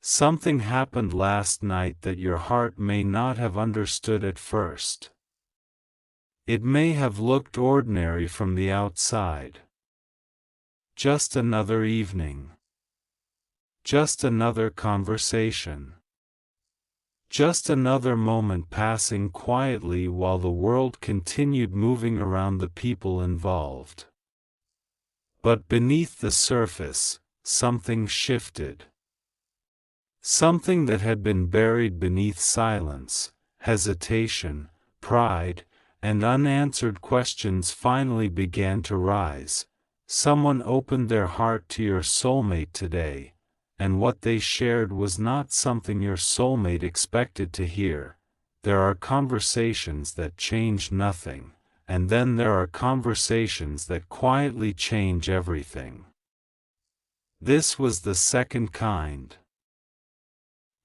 Something happened last night that your heart may not have understood at first. It may have looked ordinary from the outside. Just another evening. Just another conversation. Just another moment passing quietly while the world continued moving around the people involved. But beneath the surface, something shifted. Something that had been buried beneath silence, hesitation, pride, and unanswered questions finally began to rise. Someone opened their heart to your soulmate today, and what they shared was not something your soulmate expected to hear. There are conversations that change nothing, and then there are conversations that quietly change everything. This was the second kind.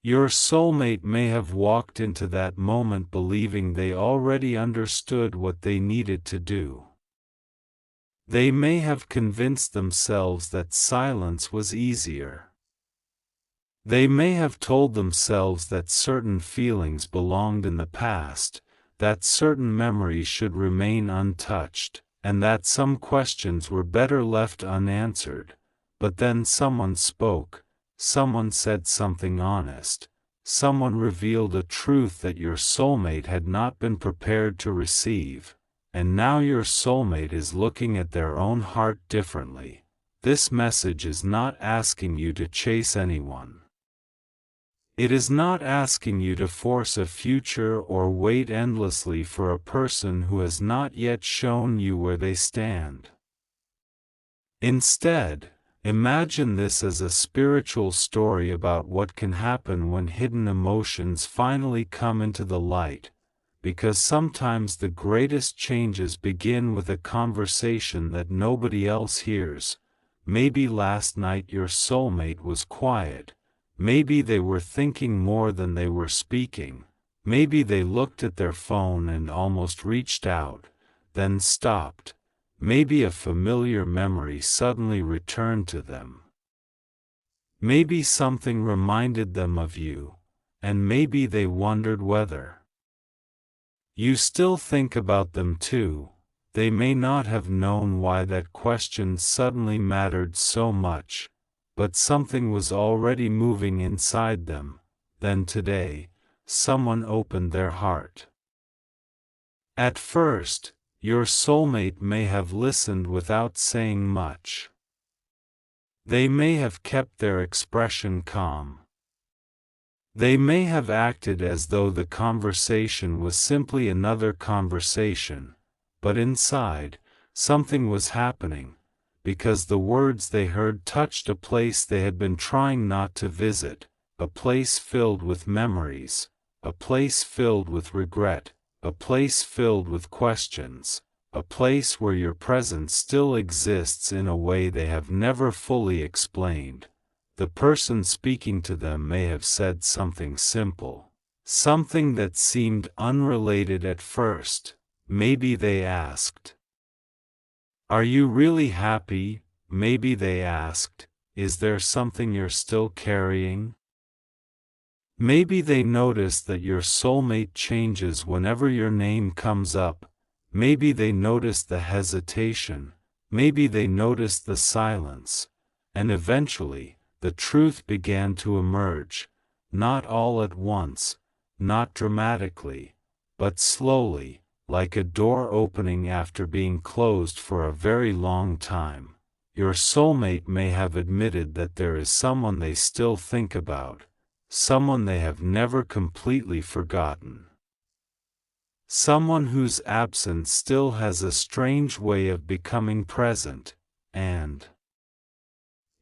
Your soulmate may have walked into that moment believing they already understood what they needed to do. They may have convinced themselves that silence was easier. They may have told themselves that certain feelings belonged in the past, that certain memories should remain untouched, and that some questions were better left unanswered. But then someone spoke, someone said something honest, someone revealed a truth that your soulmate had not been prepared to receive, and now your soulmate is looking at their own heart differently. This message is not asking you to chase anyone. It is not asking you to force a future or wait endlessly for a person who has not yet shown you where they stand. Instead, imagine this as a spiritual story about what can happen when hidden emotions finally come into the light, because sometimes the greatest changes begin with a conversation that nobody else hears. Maybe last night your soulmate was quiet. Maybe they were thinking more than they were speaking. Maybe they looked at their phone and almost reached out, then stopped. Maybe a familiar memory suddenly returned to them. Maybe something reminded them of you, and maybe they wondered whether you still think about them too. They may not have known why that question suddenly mattered so much, but something was already moving inside them. Then today, someone opened their heart. At first, your soulmate may have listened without saying much. They may have kept their expression calm. They may have acted as though the conversation was simply another conversation, but inside, something was happening, because the words they heard touched a place they had been trying not to visit, a place filled with memories, a place filled with regret, a place filled with questions, a place where your presence still exists in a way they have never fully explained. The person speaking to them may have said something simple, something that seemed unrelated at first. Maybe they asked, "Are you really happy?" Maybe they asked, "Is there something you're still carrying?" Maybe they noticed that your soulmate changes whenever your name comes up. Maybe they noticed the hesitation. Maybe they noticed the silence. And eventually, the truth began to emerge, not all at once, not dramatically, but slowly, like a door opening after being closed for a very long time. Your soulmate may have admitted that there is someone they still think about, someone they have never completely forgotten. Someone whose absence still has a strange way of becoming present, and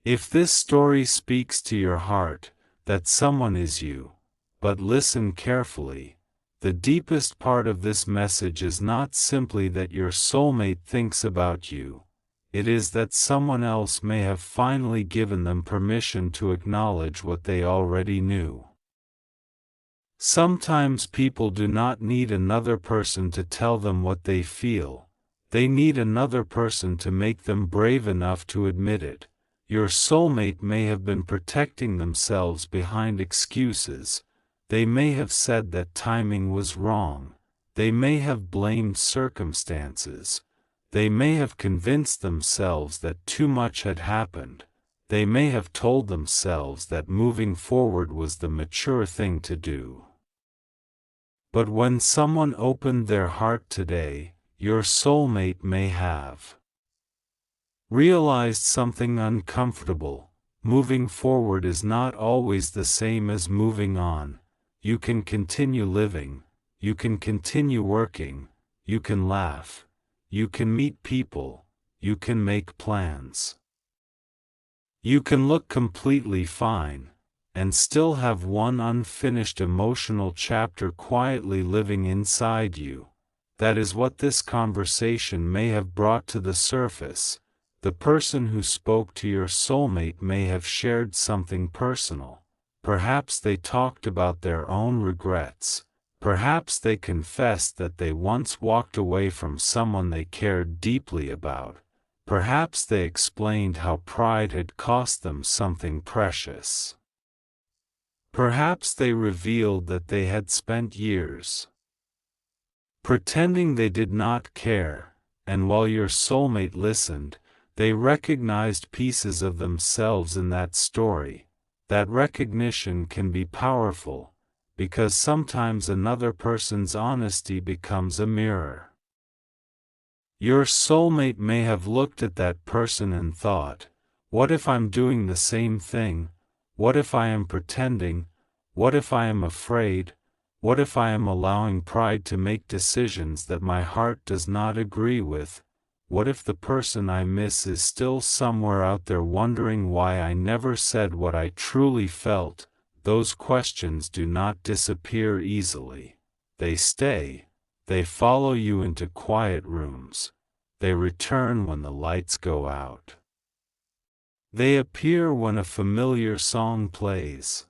if this story speaks to your heart, that someone is you. But listen carefully. The deepest part of this message is not simply that your soulmate thinks about you. It is that someone else may have finally given them permission to acknowledge what they already knew. Sometimes people do not need another person to tell them what they feel. They need another person to make them brave enough to admit it. Your soulmate may have been protecting themselves behind excuses. They may have said that timing was wrong. They may have blamed circumstances. They may have convinced themselves that too much had happened. They may have told themselves that moving forward was the mature thing to do. But when someone opened their heart today, your soulmate may have realized something uncomfortable. Moving forward is not always the same as moving on. You can continue living. You can continue working. You can laugh. You can meet people. You can make plans. You can look completely fine, and still have one unfinished emotional chapter quietly living inside you. That is what this conversation may have brought to the surface. The person who spoke to your soulmate may have shared something personal. Perhaps they talked about their own regrets. Perhaps they confessed that they once walked away from someone they cared deeply about. Perhaps they explained how pride had cost them something precious. Perhaps they revealed that they had spent years pretending they did not care, and while your soulmate listened, they recognized pieces of themselves in that story. That recognition can be powerful, because sometimes another person's honesty becomes a mirror. Your soulmate may have looked at that person and thought, what if I'm doing the same thing? What if I am pretending? What if I am afraid? What if I am allowing pride to make decisions that my heart does not agree with? What if the person I miss is still somewhere out there wondering why I never said what I truly felt? Those questions do not disappear easily. They stay. They follow you into quiet rooms. They return when the lights go out. They appear when a familiar song plays.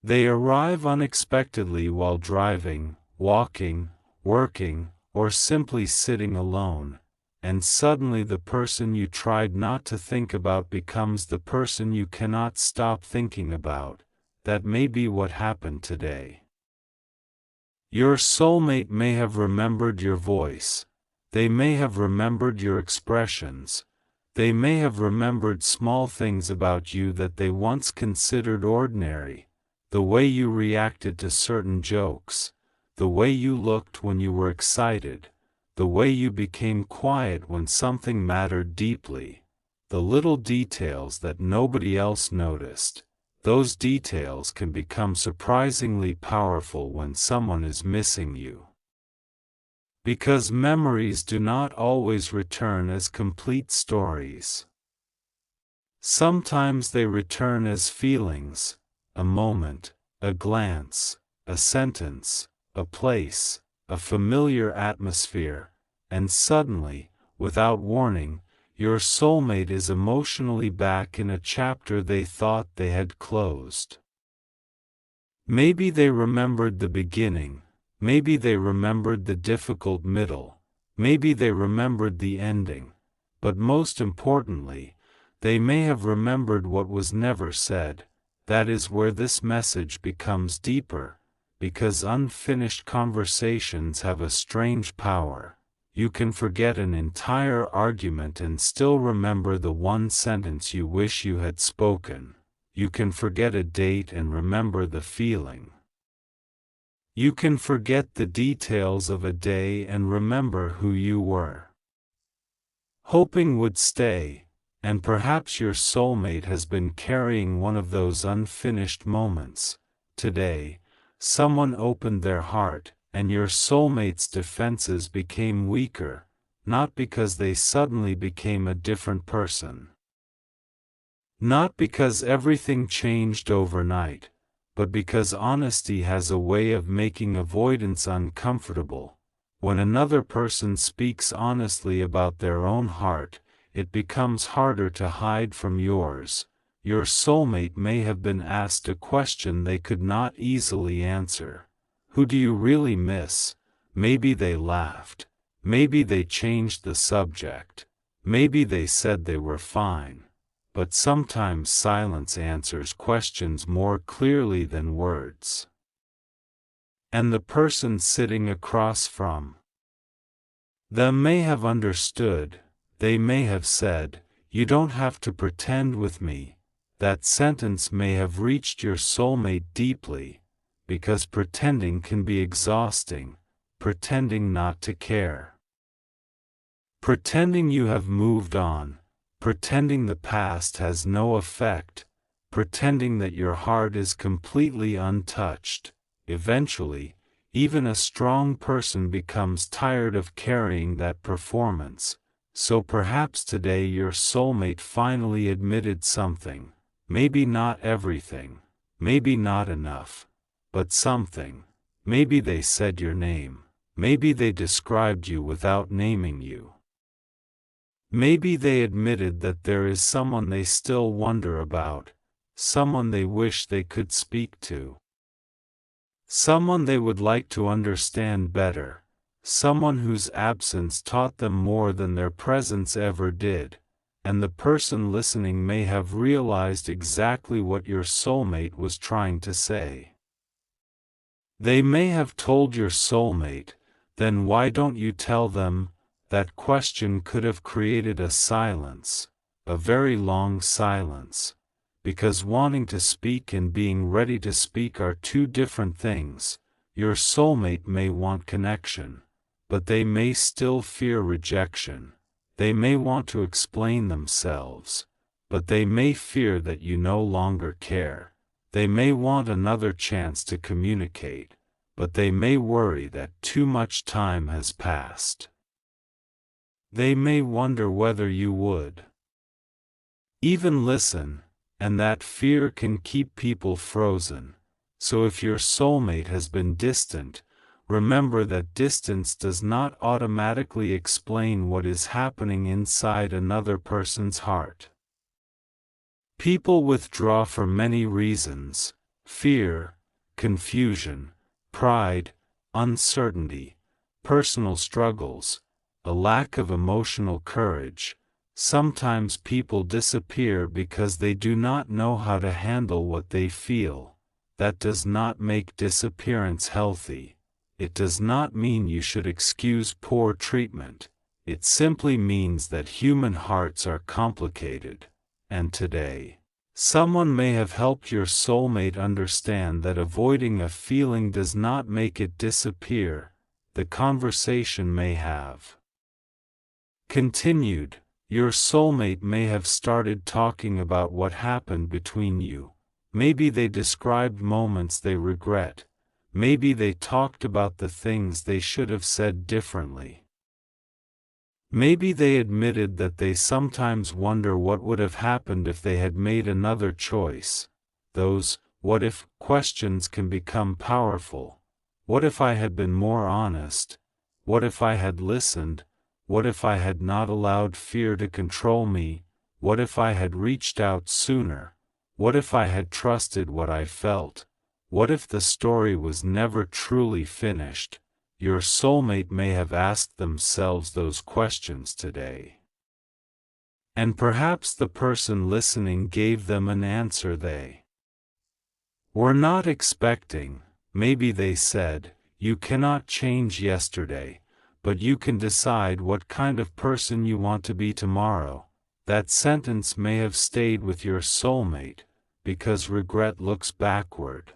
They arrive unexpectedly while driving, walking, working, or simply sitting alone, and suddenly the person you tried not to think about becomes the person you cannot stop thinking about. That may be what happened today. Your soulmate may have remembered your voice. They may have remembered your expressions. They may have remembered small things about you that they once considered ordinary. The way you reacted to certain jokes. The way you looked when you were excited. The way you became quiet when something mattered deeply. The little details that nobody else noticed. Those details can become surprisingly powerful when someone is missing you. Because memories do not always return as complete stories. Sometimes they return as feelings, a moment, a glance, a sentence, a place, a familiar atmosphere, and suddenly, without warning, your soulmate is emotionally back in a chapter they thought they had closed. Maybe they remembered the beginning. Maybe they remembered the difficult middle. Maybe they remembered the ending. But most importantly, they may have remembered what was never said. That is where this message becomes deeper, because unfinished conversations have a strange power. You can forget an entire argument and still remember the one sentence you wish you had spoken. You can forget a date and remember the feeling. You can forget the details of a day and remember who you were hoping would stay, and perhaps your soulmate has been carrying one of those unfinished moments. Today, someone opened their heart, and your soulmate's defenses became weaker, not because they suddenly became a different person. Not because everything changed overnight, but because honesty has a way of making avoidance uncomfortable. When another person speaks honestly about their own heart, it becomes harder to hide from yours. Your soulmate may have been asked a question they could not easily answer. Who do you really miss? Maybe they laughed. Maybe they changed the subject. Maybe they said they were fine. but sometimes silence answers questions more clearly than words. And the person sitting across from them may have understood. They may have said, "You don't have to pretend with me." That sentence may have reached your soulmate deeply, because pretending can be exhausting, pretending not to care. Pretending you have moved on, pretending the past has no effect, pretending that your heart is completely untouched. Eventually, even a strong person becomes tired of carrying that performance. So perhaps today your soulmate finally admitted something. Maybe not everything, maybe not enough, but something. Maybe they said your name. Maybe they described you without naming you. Maybe they admitted that there is someone they still wonder about, someone they wish they could speak to, someone they would like to understand better, someone whose absence taught them more than their presence ever did. And the person listening may have realized exactly what your soulmate was trying to say. They may have told your soulmate, "Then why don't you tell them?" That question could have created a silence, a very long silence, because wanting to speak and being ready to speak are two different things. Your soulmate may want connection, but they may still fear rejection. They may want to explain themselves, but they may fear that you no longer care. They may want another chance to communicate, but they may worry that too much time has passed. They may wonder whether you would even listen, and that fear can keep people frozen. So if your soulmate has been distant, remember that distance does not automatically explain what is happening inside another person's heart. People withdraw for many reasons: fear, confusion, pride, uncertainty, personal struggles, a lack of emotional courage. Sometimes people disappear because they do not know how to handle what they feel. That does not make disappearance healthy. It does not mean you should excuse poor treatment. It simply means that human hearts are complicated. And today, someone may have helped your soulmate understand that avoiding a feeling does not make it disappear. The conversation may have continued. Your soulmate may have started talking about what happened between you. Maybe they described moments they regret. Maybe they talked about the things they should have said differently. Maybe they admitted that they sometimes wonder what would have happened if they had made another choice. Those "what if" questions can become powerful. What if I had been more honest? What if I had listened? What if I had not allowed fear to control me? What if I had reached out sooner? What if I had trusted what I felt? What if the story was never truly finished? Your soulmate may have asked themselves those questions today. And perhaps the person listening gave them an answer they were not expecting. Maybe they said, "You cannot change yesterday, but you can decide what kind of person you want to be tomorrow." That sentence may have stayed with your soulmate, because regret looks backward.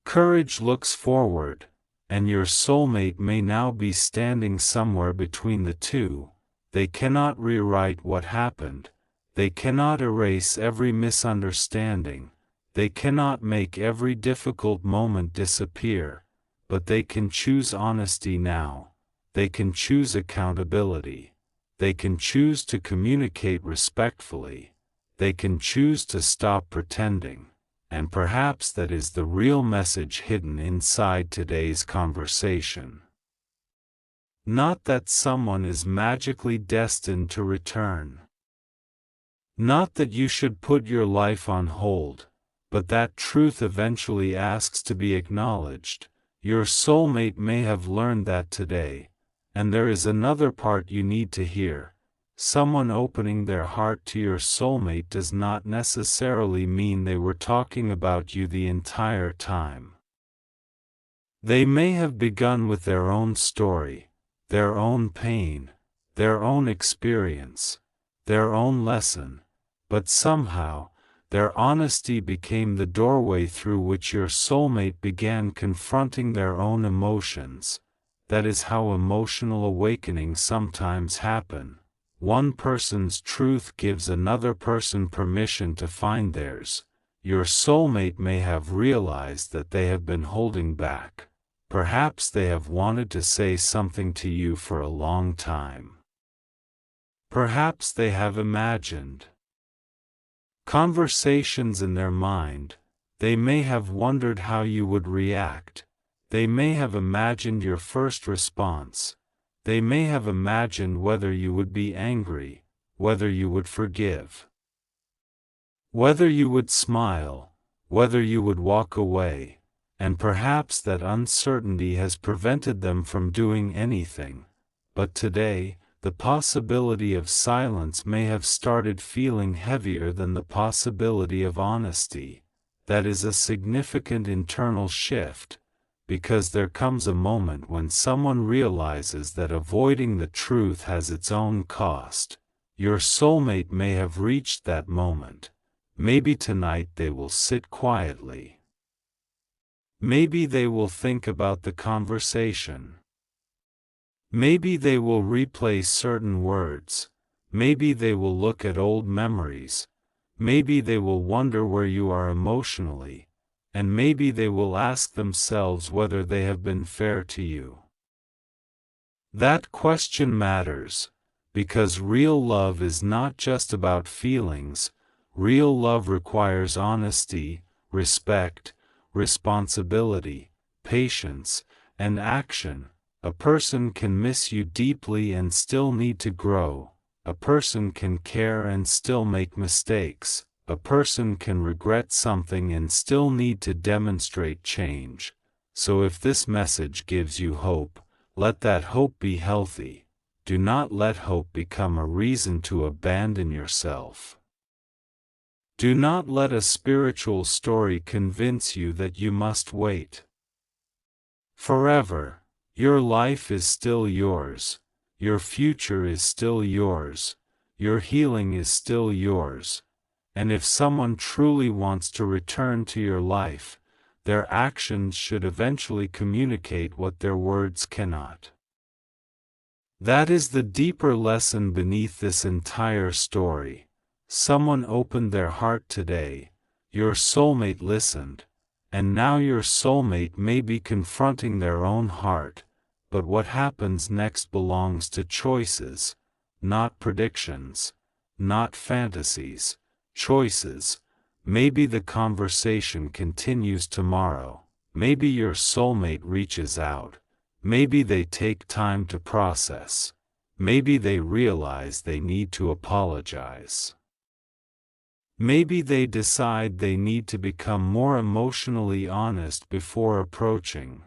Courage looks forward, and your soulmate may now be standing somewhere between the two. They cannot rewrite what happened. They cannot erase every misunderstanding. They cannot make every difficult moment disappear, but they can choose honesty now. They can choose accountability. They can choose to communicate respectfully. They can choose to stop pretending. And perhaps that is the real message hidden inside today's conversation. Not that someone is magically destined to return. Not that you should put your life on hold, but that truth eventually asks to be acknowledged. Your soulmate may have learned that today, and there is another part you need to hear. Someone opening their heart to your soulmate does not necessarily mean they were talking about you the entire time. They may have begun with their own story, their own pain, their own experience, their own lesson, but somehow, their honesty became the doorway through which your soulmate began confronting their own emotions. That is how emotional awakenings sometimes happen. One person's truth gives another person permission to find theirs. Your soulmate may have realized that they have been holding back. Perhaps they have wanted to say something to you for a long time. Perhaps they have imagined conversations in their mind. They may have wondered how you would react. They may have imagined your first response. They may have imagined whether you would be angry, whether you would forgive, whether you would smile, whether you would walk away, and perhaps that uncertainty has prevented them from doing anything. But today, the possibility of silence may have started feeling heavier than the possibility of honesty. That is a significant internal shift, because there comes a moment when someone realizes that avoiding the truth has its own cost. Your soulmate may have reached that moment. Maybe tonight they will sit quietly. Maybe they will think about the conversation. Maybe they will replay certain words. Maybe they will look at old memories. Maybe they will wonder where you are emotionally. And maybe they will ask themselves whether they have been fair to you. That question matters, because real love is not just about feelings. Real love requires honesty, respect, responsibility, patience, and action. A person can miss you deeply and still need to grow. A person can care and still make mistakes. A person can regret something and still need to demonstrate change. So if this message gives you hope, let that hope be healthy. Do not let hope become a reason to abandon yourself. Do not let a spiritual story convince you that you must wait forever. Your life is still yours. Your future is still yours. Your healing is still yours. And if someone truly wants to return to your life, their actions should eventually communicate what their words cannot. That is the deeper lesson beneath this entire story. Someone opened their heart today, your soulmate listened, and now your soulmate may be confronting their own heart, but what happens next belongs to choices, not predictions, not fantasies. Choices. Maybe the conversation continues tomorrow. Maybe your soulmate reaches out. Maybe they take time to process. Maybe they realize they need to apologize. Maybe they decide they need to become more emotionally honest before approaching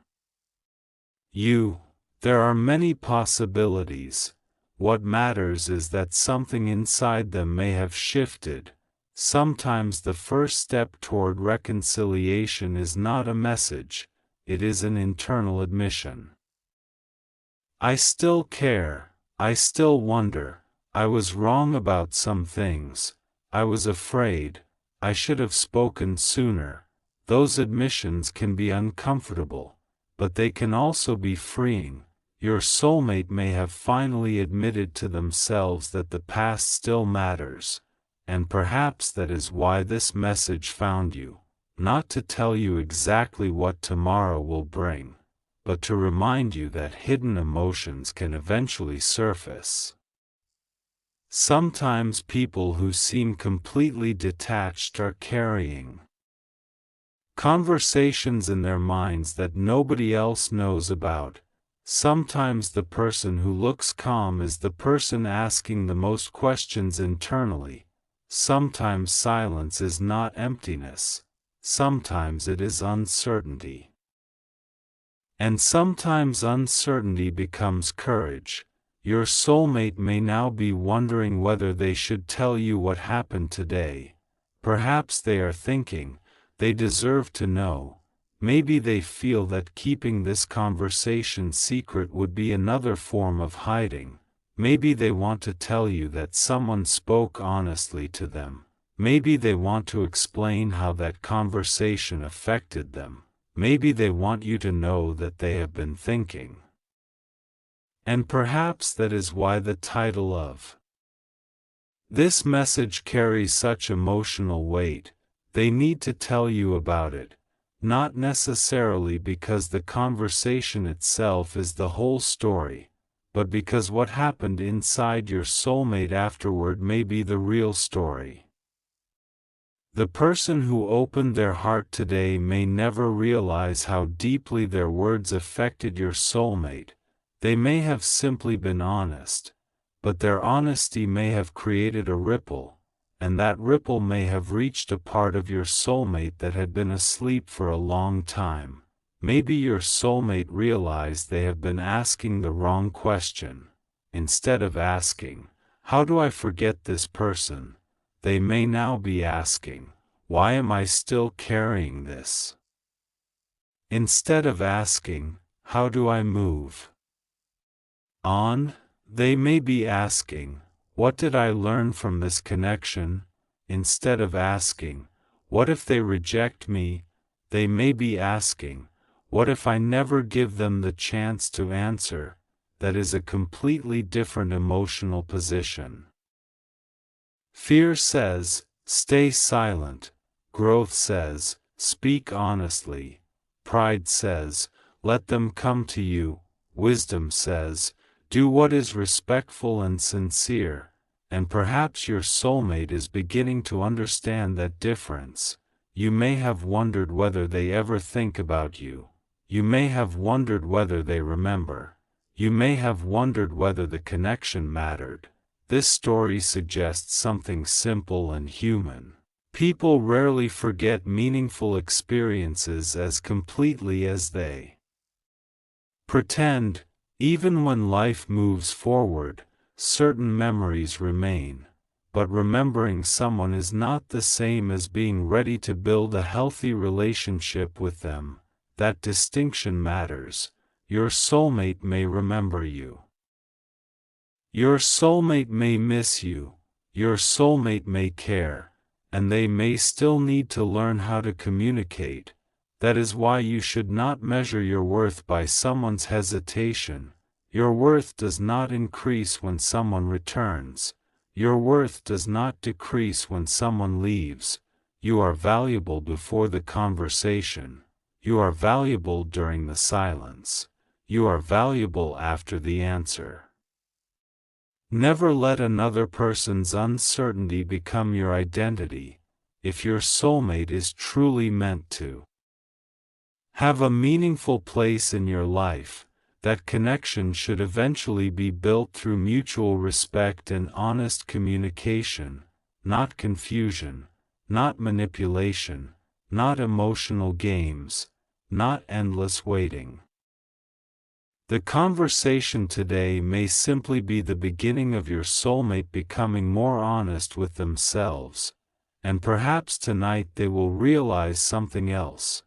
you. There are many possibilities. What matters is that something inside them may have shifted. Sometimes the first step toward reconciliation is not a message, it is an internal admission. I still care, I still wonder, I was wrong about some things, I was afraid, I should have spoken sooner. Those admissions can be uncomfortable, but they can also be freeing. Your soulmate may have finally admitted to themselves that the past still matters. And perhaps that is why this message found you, not to tell you exactly what tomorrow will bring, but to remind you that hidden emotions can eventually surface. Sometimes people who seem completely detached are carrying conversations in their minds that nobody else knows about. Sometimes the person who looks calm is the person asking the most questions internally. Sometimes silence is not emptiness. Sometimes it is uncertainty. And sometimes uncertainty becomes courage. Your soulmate may now be wondering whether they should tell you what happened today. Perhaps they are thinking, they deserve to know. Maybe they feel that keeping this conversation secret would be another form of hiding. Maybe they want to tell you that someone spoke honestly to them. Maybe they want to explain how that conversation affected them. Maybe they want you to know that they have been thinking. And perhaps that is why the title of this message carries such emotional weight. They need to tell you about it, not necessarily because the conversation itself is the whole story, but because what happened inside your soulmate afterward may be the real story. The person who opened their heart today may never realize how deeply their words affected your soulmate. They may have simply been honest, but their honesty may have created a ripple, and that ripple may have reached a part of your soulmate that had been asleep for a long time. Maybe your soulmate realized they have been asking the wrong question. Instead of asking, "How do I forget this person?" they may now be asking, "Why am I still carrying this?" Instead of asking, "How do I move on?" they may be asking, "What did I learn from this connection?" Instead of asking, "What if they reject me?" they may be asking, "What if I never give them the chance to answer?" That is a completely different emotional position. Fear says, "Stay silent." Growth says, "Speak honestly." Pride says, "Let them come to you." Wisdom says, "Do what is respectful and sincere." And perhaps your soulmate is beginning to understand that difference. You may have wondered whether they ever think about you. You may have wondered whether they remember. You may have wondered whether the connection mattered. This story suggests something simple and human. People rarely forget meaningful experiences as completely as they pretend. Even when life moves forward, certain memories remain. But remembering someone is not the same as being ready to build a healthy relationship with them. That distinction matters. Your soulmate may remember you. Your soulmate may miss you. Your soulmate may care. And they may still need to learn how to communicate. That is why you should not measure your worth by someone's hesitation. Your worth does not increase when someone returns. Your worth does not decrease when someone leaves. You are valuable before the conversation. You are valuable during the silence. You are valuable after the answer. Never let another person's uncertainty become your identity. If your soulmate is truly meant to have a meaningful place in your life, that connection should eventually be built through mutual respect and honest communication, not confusion, not manipulation, not emotional games, not endless waiting. The conversation today may simply be the beginning of your soulmate becoming more honest with themselves, and perhaps tonight they will realize something else.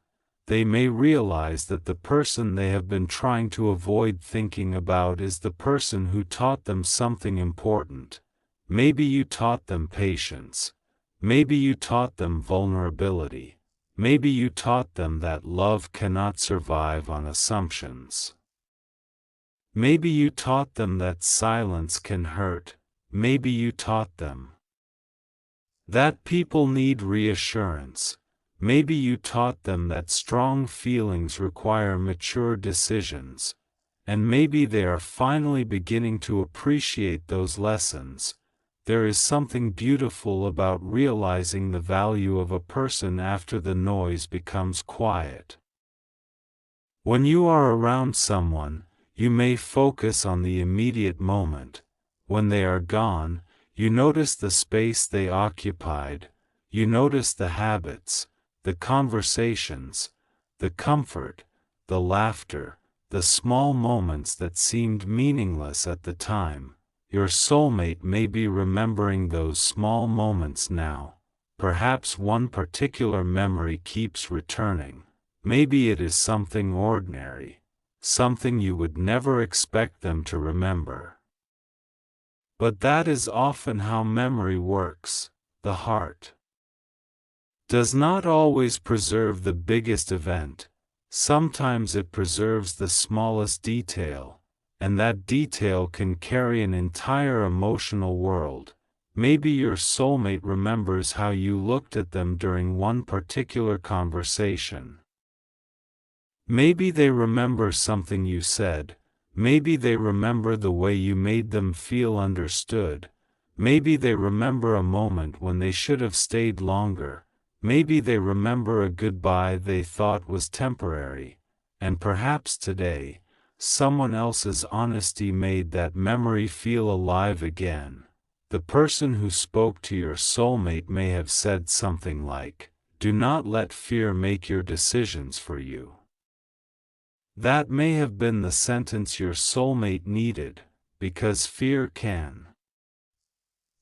They may realize that the person they have been trying to avoid thinking about is the person who taught them something important. Maybe you taught them patience. Maybe you taught them vulnerability. Maybe you taught them that love cannot survive on assumptions. Maybe you taught them that silence can hurt. Maybe you taught them that people need reassurance. Maybe you taught them that strong feelings require mature decisions. And maybe they are finally beginning to appreciate those lessons. There is something beautiful about realizing the value of a person after the noise becomes quiet. When you are around someone, you may focus on the immediate moment. When they are gone, you notice the space they occupied. You notice the habits, the conversations, the comfort, the laughter, the small moments that seemed meaningless at the time. Your soulmate may be remembering those small moments now. Perhaps one particular memory keeps returning. Maybe it is something ordinary, something you would never expect them to remember. But that is often how memory works. The heart does not always preserve the biggest event. Sometimes it preserves the smallest detail, and that detail can carry an entire emotional world. Maybe your soulmate remembers how you looked at them during one particular conversation. Maybe they remember something you said. Maybe they remember the way you made them feel understood. Maybe they remember a moment when they should have stayed longer. Maybe they remember a goodbye they thought was temporary. And perhaps today, someone else's honesty made that memory feel alive again. The person who spoke to your soulmate may have said something like, "Do not let fear make your decisions for you." That may have been the sentence your soulmate needed, because fear can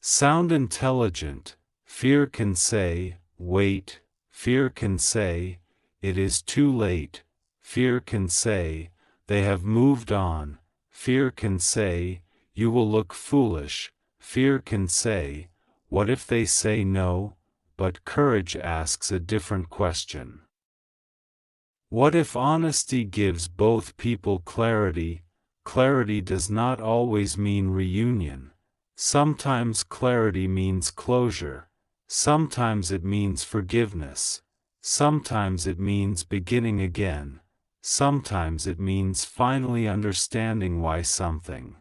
sound intelligent. Fear can say, "Wait." Fear can say, "It is too late." Fear can say, "They have moved on." Fear can say, "You will look foolish." Fear can say, "What if they say no?" But courage asks a different question. What if honesty gives both people clarity? Clarity does not always mean reunion. Sometimes clarity means closure. Sometimes it means forgiveness. Sometimes it means beginning again. Sometimes it means finally understanding why something